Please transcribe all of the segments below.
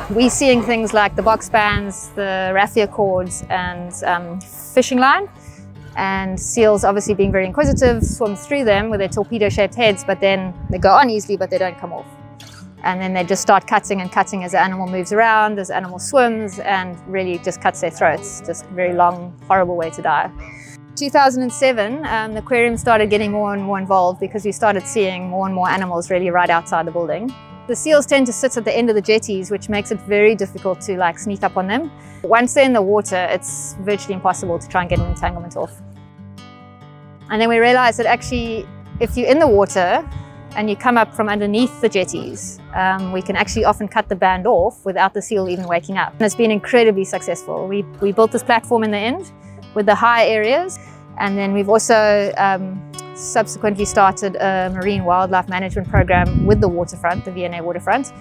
We're seeing things like the box bands, the raffia cords, and fishing line. And seals obviously being very inquisitive, swim through them with their torpedo-shaped heads, but then they go on easily, but they don't come off. And then they just start cutting and cutting as the animal moves around, as the animal swims, and really just cuts their throats. Just a very long, horrible way to die. 2007, the aquarium started getting more and more involved because we started seeing more and more animals really right outside the building. The seals tend to sit at the end of the jetties, which makes it very difficult to sneak up on them. Once they're in the water, it's virtually impossible to try and get an entanglement off. And then we realized that actually, if you're in the water and you come up from underneath the jetties, we can actually often cut the band off without the seal even waking up. And it's been incredibly successful. We built this platform in the end with the high areas, and then we've also subsequently started a marine wildlife management program with the Waterfront, the V&A Waterfront,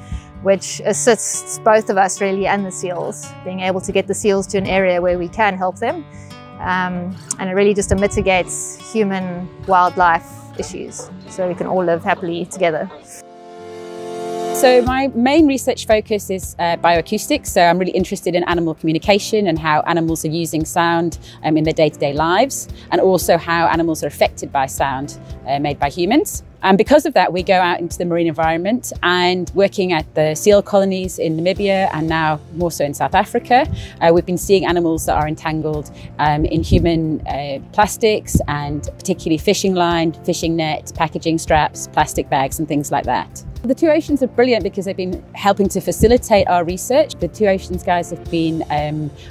which assists both of us really and the seals, being able to get the seals to an area where we can help them. And it really just mitigates human wildlife issues so we can all live happily together. So my main research focus is bioacoustics, so I'm really interested in animal communication and how animals are using sound in their day-to-day lives, and also how animals are affected by sound made by humans. And because of that, we go out into the marine environment and working at the seal colonies in Namibia and now more so in South Africa, we've been seeing animals that are entangled in human plastics, and particularly fishing line, fishing net, packaging straps, plastic bags and things like that. The Two Oceans are brilliant because they've been helping to facilitate our research. The Two Oceans guys have been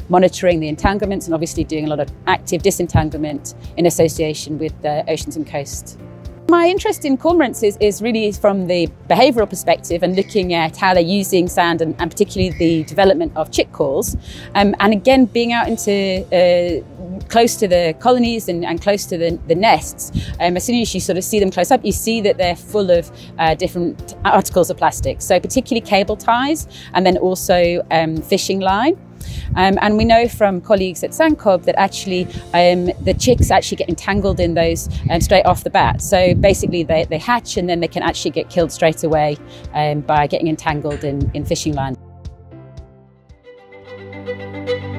monitoring the entanglements and obviously doing a lot of active disentanglement in association with the Oceans and Coast. My interest in cormorants is really from the behavioural perspective and looking at how they're using sound and particularly the development of chick calls. And again, being out into close to the colonies and close to the nests, as soon as you sort of see them close up, you see that they're full of different articles of plastic. So particularly cable ties, and then also fishing line. And we know from colleagues at Sandcob that actually the chicks actually get entangled in those straight off the bat. So basically they hatch and then they can actually get killed straight away by getting entangled in fishing line.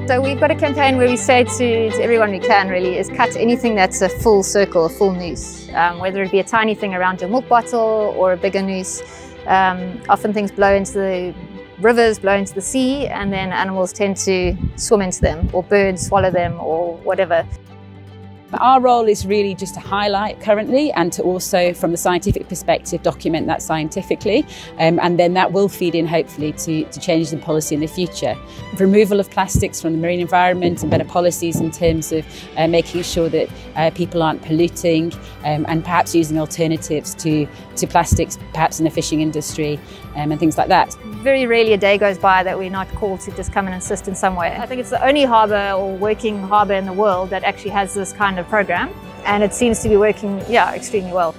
So we've got a campaign where we say to everyone we can really is cut anything that's a full circle, a full noose, whether it be a tiny thing around your milk bottle or a bigger noose. Often things blow into the rivers, blow into the sea, and then animals tend to swim into them, or birds swallow them, or whatever. Our role is really just to highlight currently and to also, from the scientific perspective, document that scientifically, and then that will feed in hopefully to changes in policy in the future. Removal of plastics from the marine environment and better policies in terms of making sure that people aren't polluting, and perhaps using alternatives to plastics, perhaps in the fishing industry and things like that. Very rarely a day goes by that we're not called to just come and assist in some way. I think it's the only harbour or working harbour in the world that actually has this kind of program, and it seems to be working, yeah, extremely well.